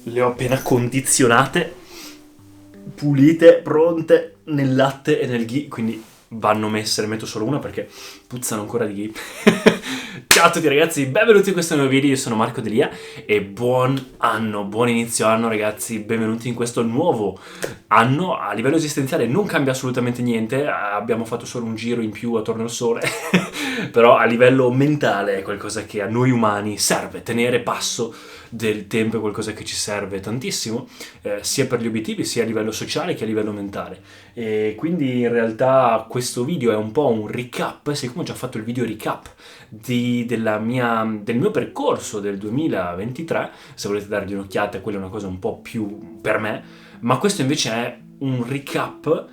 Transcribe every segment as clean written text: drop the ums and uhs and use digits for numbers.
Le ho appena condizionate, pulite, pronte nel latte e nel ghee, quindi vanno messe, ne metto solo una perché puzzano ancora di ghee. Ciao a tutti ragazzi, benvenuti in questo nuovo video, io sono Marco Delia e buon anno, buon inizio anno ragazzi, benvenuti in questo nuovo anno. A livello esistenziale non cambia assolutamente niente, abbiamo fatto solo un giro in più attorno al sole, però a livello mentale è qualcosa che a noi umani serve, tenere passo del tempo è qualcosa che ci serve tantissimo, sia per gli obiettivi, sia a livello sociale che a livello mentale. E quindi in realtà questo video è un po' un recap, siccome ho già fatto il video recap del mio percorso del 2023, se volete dargli un'occhiata, quella è una cosa un po' più per me, ma questo invece è un recap,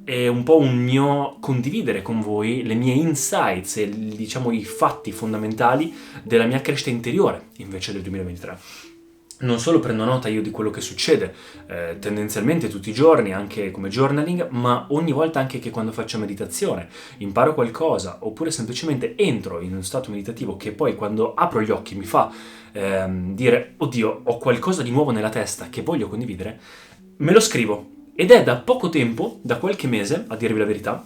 è un po' un mio condividere con voi le mie insights e diciamo i fatti fondamentali della mia crescita interiore invece del 2023. Non solo prendo nota io di quello che succede tendenzialmente tutti i giorni, anche come journaling, ma ogni volta anche che quando faccio meditazione imparo qualcosa oppure semplicemente entro in uno stato meditativo che poi quando apro gli occhi mi fa dire oddio, ho qualcosa di nuovo nella testa che voglio condividere, me lo scrivo. Ed è da poco tempo, da qualche mese, a dirvi la verità,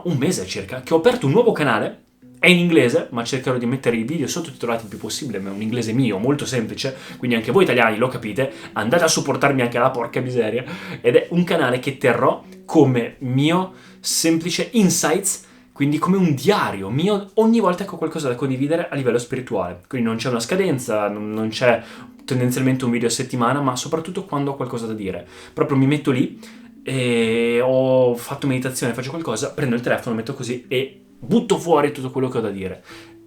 un mese circa, che ho aperto un nuovo canale. È in inglese, ma cercherò di mettere i video sottotitolati il più possibile, ma è un inglese mio, molto semplice, quindi anche voi italiani lo capite, andate a supportarmi anche là, porca miseria. Ed è un canale che terrò come mio semplice insights, quindi come un diario mio ogni volta che ho qualcosa da condividere a livello spirituale. Quindi non c'è una scadenza, non c'è tendenzialmente un video a settimana, ma soprattutto quando ho qualcosa da dire. Proprio mi metto lì e ho fatto meditazione, faccio qualcosa, prendo il telefono, metto così e butto fuori tutto quello che ho da dire.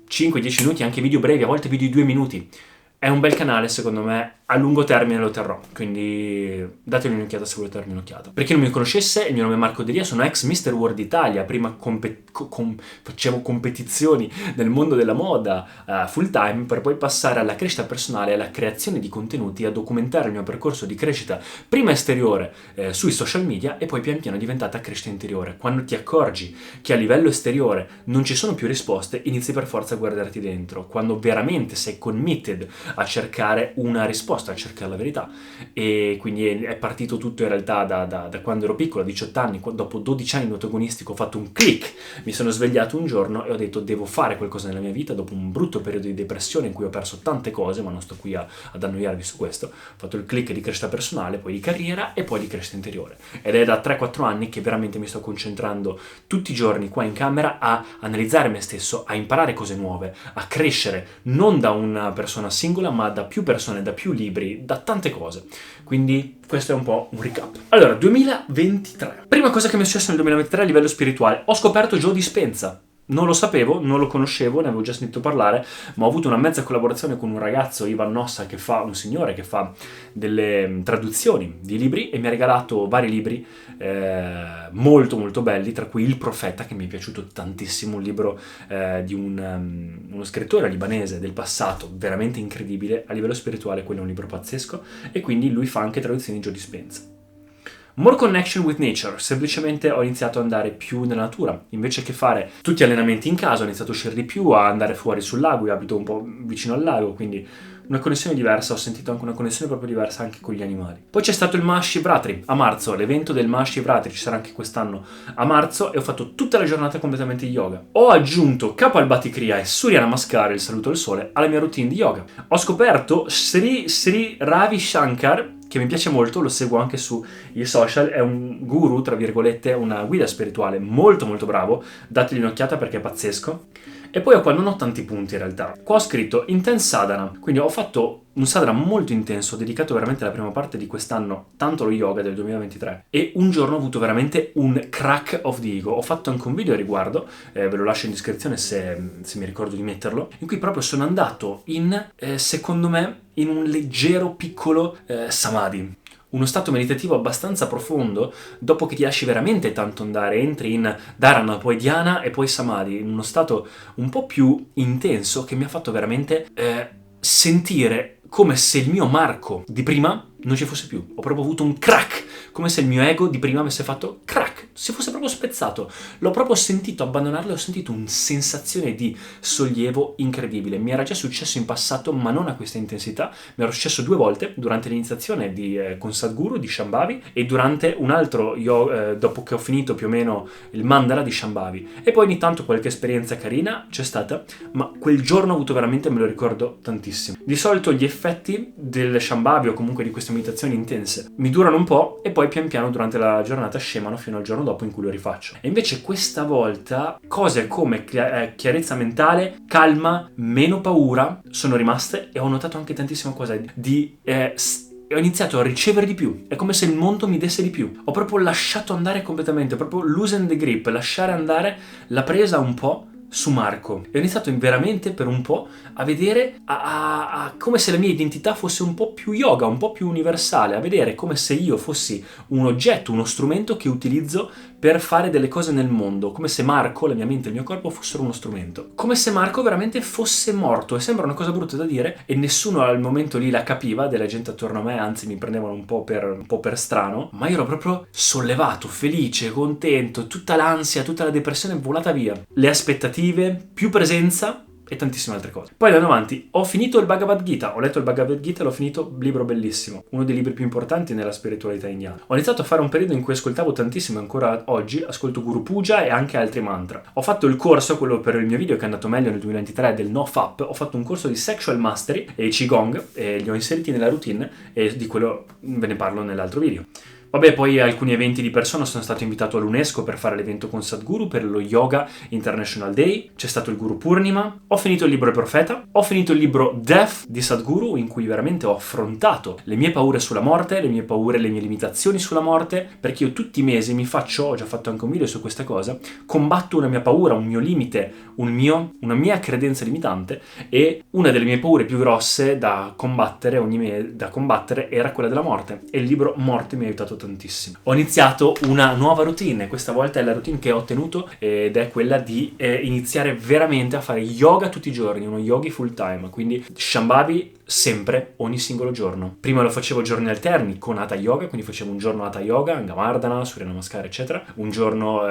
5-10 minuti, anche video brevi, a volte video di 2 minuti. È un bel canale, secondo me, a lungo termine lo terrò, quindi datemi un'occhiata se volete darmi un'occhiata. Per chi non mi conoscesse, il mio nome è Marco Delia, sono ex Mr. World Italia, prima facevo competizioni nel mondo della moda full time, per poi passare alla crescita personale, alla creazione di contenuti, a documentare il mio percorso di crescita, prima esteriore sui social media e poi pian piano è diventata crescita interiore. Quando ti accorgi che a livello esteriore non ci sono più risposte, inizi per forza a guardarti dentro. Quando veramente sei committed a cercare una risposta, a cercare la verità. E quindi è partito tutto in realtà da quando ero piccolo, a 18 anni, dopo 12 anni di nuoto agonistico ho fatto un click, mi sono svegliato un giorno e ho detto devo fare qualcosa nella mia vita dopo un brutto periodo di depressione in cui ho perso tante cose, ma non sto qui ad annoiarvi su questo. Ho fatto il click di crescita personale, poi di carriera e poi di crescita interiore. Ed è da 3-4 anni che veramente mi sto concentrando tutti i giorni qua in camera a analizzare me stesso, a imparare cose nuove, a crescere non da una persona singola ma da più persone, da più libri, da tante cose. Quindi questo è un po' un recap. Allora, 2023. Prima cosa che mi è successo nel 2023 a livello spirituale. Ho scoperto Joe Dispenza. Non lo sapevo, non lo conoscevo, ne avevo già sentito parlare, ma ho avuto una mezza collaborazione con un ragazzo, Ivan Nossa, un signore che fa delle traduzioni di libri e mi ha regalato vari libri molto molto belli, tra cui Il Profeta, che mi è piaciuto tantissimo, un libro di uno scrittore libanese del passato, veramente incredibile, a livello spirituale quello è un libro pazzesco, e quindi lui fa anche traduzioni di Joe Dispenza. More connection with nature, semplicemente ho iniziato ad andare più nella natura, invece che fare tutti gli allenamenti in casa, ho iniziato a uscire di più, a andare fuori sul lago, io abito un po' vicino al lago, quindi una connessione diversa, ho sentito anche una connessione proprio diversa anche con gli animali. Poi c'è stato il Mahashivratri a marzo, l'evento del Mahashivratri ci sarà anche quest'anno a marzo e ho fatto tutta la giornata completamente di yoga. Ho aggiunto Kapalbhati Kriya e Surya Namaskar, il saluto al sole, alla mia routine di yoga. Ho scoperto Sri Ravi Shankar, che mi piace molto, lo seguo anche sui social, è un guru, tra virgolette, una guida spirituale molto molto bravo, dategli un'occhiata perché è pazzesco. E poi qua non ho tanti punti in realtà. Qua ho scritto Intense Sadhana, quindi ho fatto un sadhana molto intenso, dedicato veramente alla prima parte di quest'anno, tanto allo yoga del 2023. E un giorno ho avuto veramente un crack of the ego. Ho fatto anche un video a riguardo, ve lo lascio in descrizione se mi ricordo di metterlo, in cui proprio sono andato secondo me, in un leggero piccolo samadhi. Uno stato meditativo abbastanza profondo, dopo che ti lasci veramente tanto andare, entri in dharana, poi dhyana e poi samadhi, in uno stato un po' più intenso che mi ha fatto veramente sentire come se il mio Marco di prima non ci fosse più. Ho proprio avuto un crack, come se il mio ego di prima avesse fatto crack, si fosse proprio spezzato. L'ho proprio sentito abbandonarlo e ho sentito una sensazione di sollievo incredibile. Mi era già successo in passato, ma non a questa intensità. Mi era successo 2 volte, durante l'iniziazione con Sadhguru di Shambhavi e durante un altro dopo che ho finito più o meno il mandala di Shambhavi. E poi ogni tanto qualche esperienza carina c'è stata, ma quel giorno ho avuto veramente, me lo ricordo tantissimo. Di solito gli effetti del Shambhavi o comunque di queste meditazioni intense mi durano un po' e poi pian piano durante la giornata scemano fino al giorno dopo in cui lo rifaccio. E invece questa volta cose come chiarezza mentale, calma, meno paura sono rimaste, e ho notato anche tantissime cose ho iniziato a ricevere di più, è come se il mondo mi desse di più. Ho proprio lasciato andare completamente, proprio loosen the grip, lasciare andare la presa un po' su Marco. E ho iniziato veramente per un po' a vedere come se la mia identità fosse un po' più yoga, un po' più universale, a vedere come se io fossi un oggetto, uno strumento che utilizzo per fare delle cose nel mondo, come se Marco, la mia mente e il mio corpo fossero uno strumento. Come se Marco veramente fosse morto, e sembra una cosa brutta da dire, e nessuno al momento lì la capiva, della gente attorno a me, anzi mi prendevano un po' per strano, ma io ero proprio sollevato, felice, contento, tutta l'ansia, tutta la depressione volata via. Le aspettative, più presenza e tantissime altre cose. Poi andando avanti, ho finito il Bhagavad Gita, ho letto il Bhagavad Gita e l'ho finito, libro bellissimo, uno dei libri più importanti nella spiritualità indiana. Ho iniziato a fare un periodo in cui ascoltavo tantissimo, ancora oggi ascolto Guru Puja e anche altri mantra. Ho fatto il corso, quello per il mio video che è andato meglio nel 2023, del NoFap, ho fatto un corso di Sexual Mastery e Qigong e li ho inseriti nella routine, e di quello ve ne parlo nell'altro video. Vabbè, poi alcuni eventi di persona, sono stato invitato all'UNESCO per fare l'evento con Sadhguru per lo Yoga International Day, c'è stato il Guru Purnima, ho finito il libro Il Profeta, ho finito il libro Death di Sadhguru, in cui veramente ho affrontato le mie paure sulla morte, le mie paure, le mie limitazioni sulla morte, perché io tutti i mesi ho già fatto anche un video su questa cosa, combatto una mia paura, un mio limite, una mia credenza limitante, e una delle mie paure più grosse da combattere era quella della morte, e il libro Morte mi ha aiutato tantissimo. Ho iniziato una nuova routine, questa volta è la routine che ho ottenuto, ed è quella di iniziare veramente a fare yoga tutti i giorni, uno yogi full time, quindi Shambhavi sempre, ogni singolo giorno. Prima lo facevo giorni alterni con Hatha Yoga, quindi facevo un giorno Hatha Yoga, Angamardana, Surya Namaskar eccetera, un giorno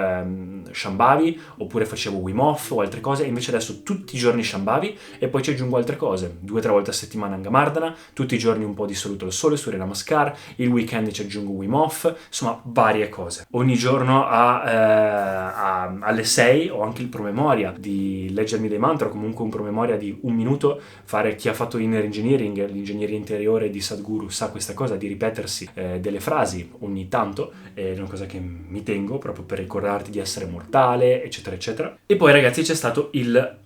Shambhavi, oppure facevo Wim Hof o altre cose, e invece adesso tutti i giorni Shambhavi, e poi ci aggiungo altre cose, 2 o 3 volte a settimana Angamardana, tutti i giorni un po' di saluto al sole, Surya Namaskar, il weekend ci aggiungo Wim Hof, insomma varie cose. Ogni giorno alle 6 ho anche il promemoria di leggermi dei mantra, o comunque un promemoria di 1 minuto, fare chi ha fatto inner engineering, l'ingegneria interiore di Sadhguru sa questa cosa di ripetersi delle frasi ogni tanto, è una cosa che mi tengo proprio per ricordarti di essere mortale eccetera eccetera. E poi ragazzi c'è stato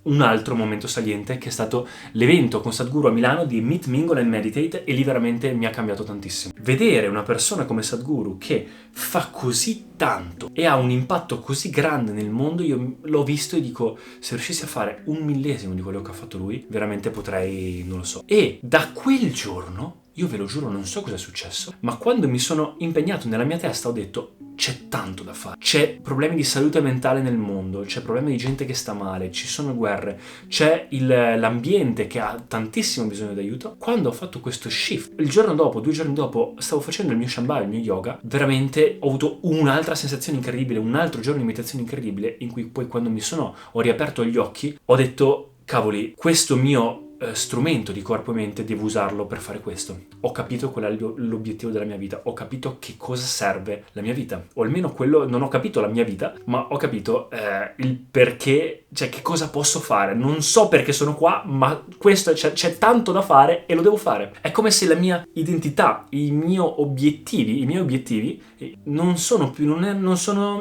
un altro momento saliente, che è stato l'evento con Sadhguru a Milano di Meet, Mingle and Meditate, e lì veramente mi ha cambiato tantissimo. Vedere una persona come Sadhguru che fa così tanto e ha un impatto così grande nel mondo, io l'ho visto e dico, se riuscissi a fare 1/1000 di quello che ha fatto lui, veramente potrei, non lo so. E da quel giorno, io ve lo giuro, non so cosa è successo, ma quando mi sono impegnato nella mia testa ho detto, c'è tanto da fare, c'è problemi di salute mentale nel mondo, c'è problemi di gente che sta male, ci sono guerre, c'è l'ambiente che ha tantissimo bisogno di aiuto. Quando ho fatto questo shift, il giorno dopo, 2 giorni dopo, stavo facendo il mio Shambhavi, il mio yoga, veramente ho avuto un'altra sensazione incredibile, un altro giorno di meditazione incredibile, in cui poi quando ho riaperto gli occhi, ho detto, cavoli, questo mio strumento di corpo e mente devo usarlo per fare questo. Ho capito qual è l'obiettivo della mia vita, ho capito che cosa serve la mia vita, o almeno quello, non ho capito la mia vita, ma ho capito il perché, cioè che cosa posso fare. Non so perché sono qua, ma questo c'è tanto da fare e lo devo fare. È come se la mia identità, i miei obiettivi non sono più,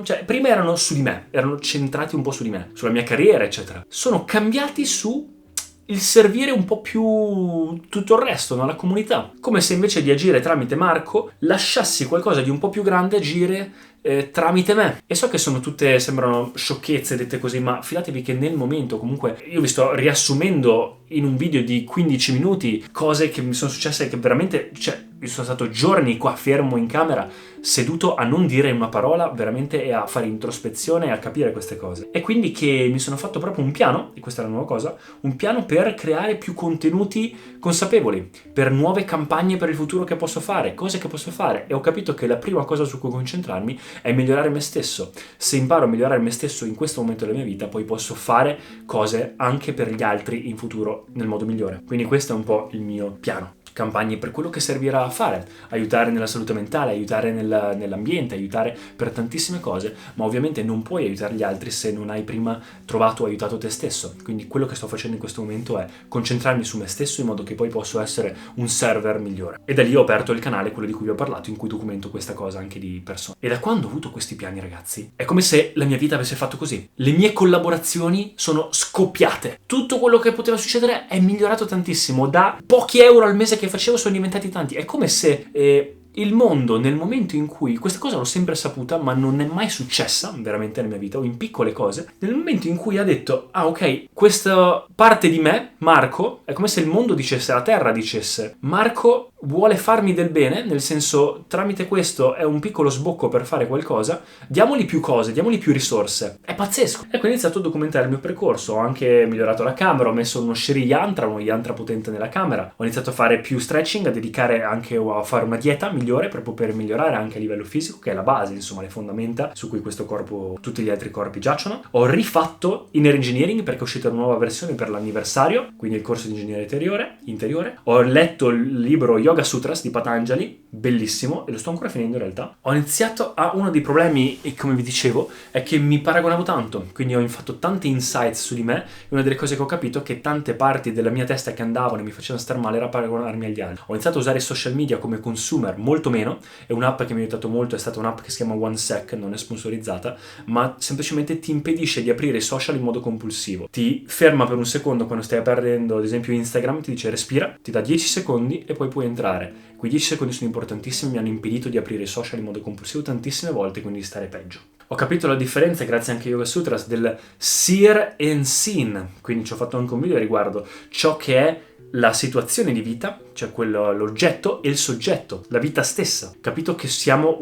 cioè prima erano su di me, erano centrati un po' su di me, sulla mia carriera eccetera, sono cambiati su il servire un po' più tutto il resto, no? La comunità. Come se invece di agire tramite Marco lasciassi qualcosa di un po' più grande agire tramite me. E so che sembrano sciocchezze dette così, ma fidatevi che nel momento, comunque, io vi sto riassumendo in un video di 15 minuti cose che mi sono successe che veramente, cioè, io sono stato giorni qua fermo in camera, seduto a non dire una parola veramente e a fare introspezione e a capire queste cose. E quindi che mi sono fatto proprio un piano, e questa è la nuova cosa, un piano per creare più contenuti consapevoli, per nuove campagne per il futuro che posso fare, cose che posso fare. E ho capito che la prima cosa su cui concentrarmi è migliorare me stesso. Se imparo a migliorare me stesso in questo momento della mia vita, poi posso fare cose anche per gli altri in futuro nel modo migliore. Quindi questo è un po' il mio piano. Campagne per quello che servirà a fare, aiutare nella salute mentale, aiutare nell'ambiente, aiutare per tantissime cose, ma ovviamente non puoi aiutare gli altri se non hai prima trovato o aiutato te stesso. Quindi quello che sto facendo in questo momento è concentrarmi su me stesso in modo che poi posso essere un server migliore. E da lì ho aperto il canale, quello di cui vi ho parlato, in cui documento questa cosa anche di persona. E da quando ho avuto questi piani, ragazzi, è come se la mia vita avesse fatto così. Le mie collaborazioni sono scoppiate. Tutto quello che poteva succedere è migliorato tantissimo. Da pochi euro al mese che facevo sono diventati tanti. È come se il mondo, nel momento in cui questa cosa l'ho sempre saputa, ma non è mai successa veramente nella mia vita o in piccole cose, nel momento in cui ha detto ok, questa parte di me, Marco, è come se il mondo dicesse, la terra dicesse, Marco vuole farmi del bene, nel senso, tramite questo è un piccolo sbocco per fare qualcosa, diamogli più cose, diamogli più risorse. È pazzesco. E quindi ho iniziato a documentare il mio percorso, ho anche migliorato la camera, ho messo uno Sherry Yantra, uno Yantra potente nella camera, ho iniziato a fare più stretching, a dedicare anche a fare una dieta migliore proprio per migliorare anche a livello fisico, che è la base, insomma, le fondamenta su cui questo corpo, tutti gli altri corpi giacciono. Ho rifatto Inner Engineering perché è uscita una nuova versione per l'anniversario, quindi il corso di ingegneria interiore. Ho letto il libro Yoga Sutras di Patanjali, bellissimo, e lo sto ancora finendo in realtà. Ho iniziato a uno dei problemi, e come vi dicevo, è che mi paragonavo tanto, quindi ho fatto tanti insights su di me, e una delle cose che ho capito è che tante parti della mia testa che andavano e mi facevano star male era paragonarmi agli altri. Ho iniziato a usare i social media come consumer molto meno, e un'app che mi ha aiutato molto è stata un'app che si chiama OneSec, non è sponsorizzata, ma semplicemente ti impedisce di aprire i social in modo compulsivo. Ti ferma per un secondo quando stai aprendo, ad esempio Instagram, ti dice respira, ti dà 10 secondi e poi puoi entrare. Quei 10 secondi sono importantissimi, mi hanno impedito di aprire i social in modo compulsivo tantissime volte, quindi di stare peggio. Ho capito la differenza, grazie anche a Yoga Sutras, del seer and seen, quindi ci ho fatto anche un video riguardo ciò che è la situazione di vita, cioè l'oggetto, e il soggetto, la vita stessa. Capito che siamo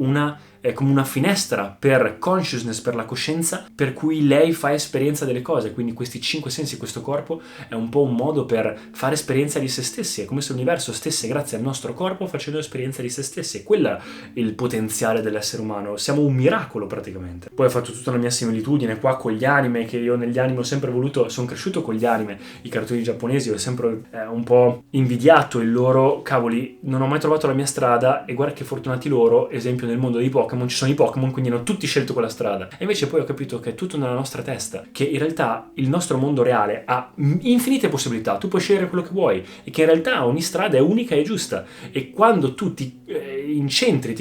come una finestra per consciousness, per la coscienza, per cui lei fa esperienza delle cose. Quindi questi 5 sensi, questo corpo, è un po' un modo per fare esperienza di se stessi. È come se l'universo stesse, grazie al nostro corpo, facendo esperienza di se stessi. E quello è il potenziale dell'essere umano. Siamo un miracolo praticamente. Poi ho fatto tutta una mia similitudine qua con gli anime, che io negli anime ho sempre voluto, sono cresciuto con gli anime, i cartoni giapponesi, ho sempre un po' invidiato il loro, cavoli, non ho mai trovato la mia strada e guarda che fortunati loro, esempio nel mondo dei Pokémon ci sono i Pokémon, quindi hanno tutti scelto quella strada. E invece poi ho capito che è tutto nella nostra testa, che in realtà il nostro mondo reale ha infinite possibilità, tu puoi scegliere quello che vuoi e che in realtà ogni strada è unica e giusta, e quando tu ti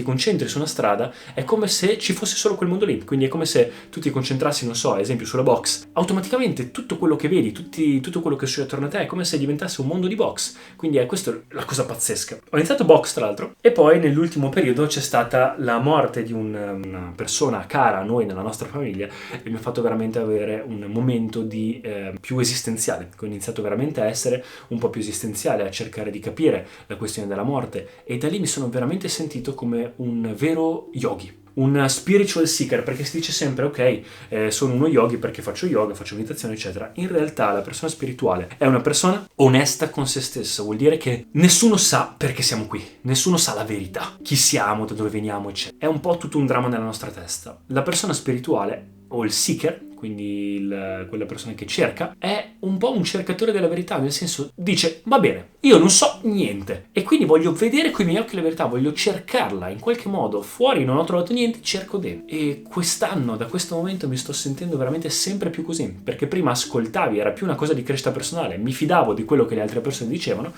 concentri su una strada è come se ci fosse solo quel mondo lì, quindi è come se tu ti concentrassi, non so, ad esempio sulla box, automaticamente tutto quello che vedi, tutto quello che succede attorno a te è come se diventasse un mondo di box, quindi è questa la cosa pazzesca. Ho iniziato box tra l'altro, e poi nell'ultimo periodo c'è stata la morte di una persona cara a noi nella nostra famiglia, e mi ha fatto veramente avere un momento di più esistenziale. Ho iniziato veramente a essere un po' più esistenziale, a cercare di capire la questione della morte, e da lì mi sono veramente sentito come un vero yogi, un spiritual seeker, perché si dice sempre ok, sono uno yogi perché faccio yoga, faccio meditazione eccetera. In realtà la persona spirituale è una persona onesta con se stessa, vuol dire che nessuno sa perché siamo qui, nessuno sa la verità, chi siamo, da dove veniamo eccetera. È un po' tutto un dramma nella nostra testa. La persona spirituale o il seeker, quindi quella persona che cerca, è un po' un cercatore della verità, nel senso dice va bene, io non so niente e quindi voglio vedere coi miei occhi la verità, voglio cercarla in qualche modo, fuori non ho trovato niente, cerco dentro. E quest'anno, da questo momento, mi sto sentendo veramente sempre più così, perché prima ascoltavi, era più una cosa di crescita personale, mi fidavo di quello che le altre persone dicevano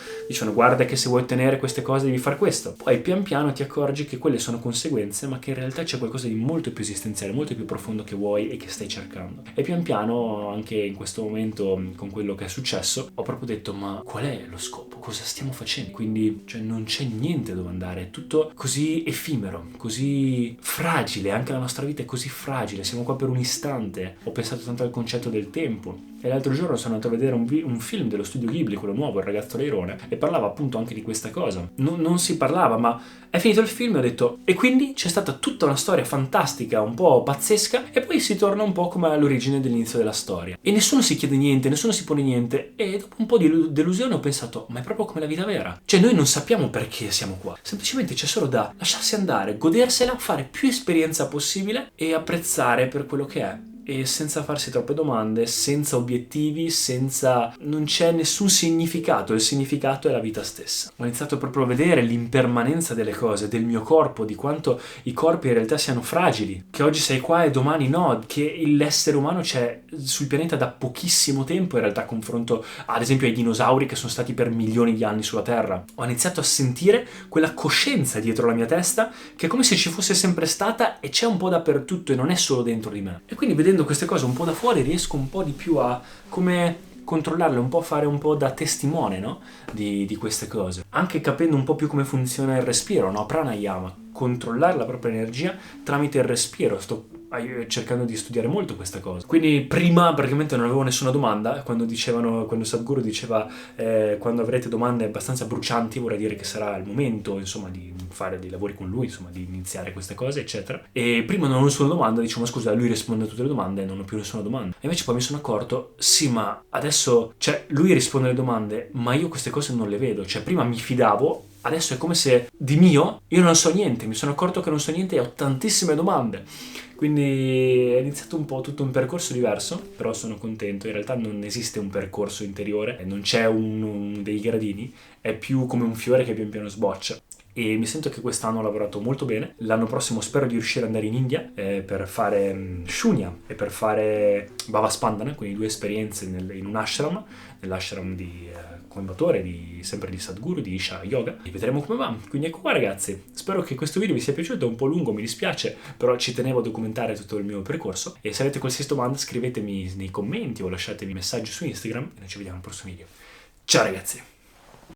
guarda che se vuoi ottenere queste cose devi fare questo, poi pian piano ti accorgi che quelle sono conseguenze, ma che in realtà c'è qualcosa di molto più esistenziale, molto più profondo che vuoi e che stai cercando. aspettando. E pian piano, anche in questo momento, con quello che è successo, ho proprio detto, ma qual è lo scopo? Cosa stiamo facendo? Quindi, cioè, non c'è niente dove andare, è tutto così effimero, così fragile, anche la nostra vita è così fragile, siamo qua per un istante. Ho pensato tanto al concetto del tempo. E l'altro giorno sono andato a vedere un film dello studio Ghibli, quello nuovo, Il ragazzo leone, e parlava appunto anche di questa cosa. Non si parlava, ma è finito il film e ho detto, e quindi c'è stata tutta una storia fantastica, un po' pazzesca, e poi si torna un po' come all'origine dell'inizio della storia. E nessuno si chiede niente, nessuno si pone niente, e dopo un po' di delusione ho pensato, ma è proprio come la vita vera. Cioè noi non sappiamo perché siamo qua, semplicemente c'è solo da lasciarsi andare, godersela, fare più esperienza possibile e apprezzare per quello che è. E senza farsi troppe domande, senza obiettivi, non c'è nessun significato, il significato è la vita stessa. Ho iniziato proprio a vedere l'impermanenza delle cose, del mio corpo, di quanto i corpi in realtà siano fragili, che oggi sei qua e domani no, che l'essere umano c'è sul pianeta da pochissimo tempo in realtà, confronto ad esempio ai dinosauri che sono stati per milioni di anni sulla Terra. Ho iniziato a sentire quella coscienza dietro la mia testa che è come se ci fosse sempre stata e c'è un po' dappertutto e non è solo dentro di me. E quindi vedendo queste cose un po' da fuori riesco un po' di più a come controllarle, un po' fare un po' da testimone, no? di queste cose, anche capendo un po' più come funziona il respiro, no? Pranayama, controllare la propria energia tramite il respiro. Sto cercando di studiare molto questa cosa. Quindi prima praticamente non avevo nessuna domanda, quando Sadhguru diceva quando avrete domande abbastanza brucianti vorrà dire che sarà il momento, insomma, di fare dei lavori con lui, insomma, di iniziare queste cose, eccetera. E prima non ho nessuna domanda, dicevo, ma scusa, lui risponde a tutte le domande e non ho più nessuna domanda. E invece poi mi sono accorto, sì, ma adesso, cioè, lui risponde alle domande, ma io queste cose non le vedo. Cioè, prima mi fidavo, adesso è come se di mio io non so niente, mi sono accorto che non so niente e ho tantissime domande. Quindi è iniziato un po' tutto un percorso diverso, però sono contento. In realtà non esiste un percorso interiore, non c'è dei gradini, è più come un fiore che pian piano sboccia. E mi sento che quest'anno ho lavorato molto bene. L'anno prossimo spero di riuscire ad andare in India per fare Shunya e per fare Bhava Spandana, quindi 2 esperienze in un ashram, nell'ashram di Coimbatore, sempre di Sadhguru, di Isha Yoga, e vedremo come va. Quindi ecco qua, ragazzi, spero che questo video vi sia piaciuto, è un po' lungo, mi dispiace, però ci tenevo a documentare tutto il mio percorso. E se avete qualsiasi domanda scrivetemi nei commenti o lasciatemi messaggi su Instagram e noi ci vediamo al prossimo video. Ciao ragazzi!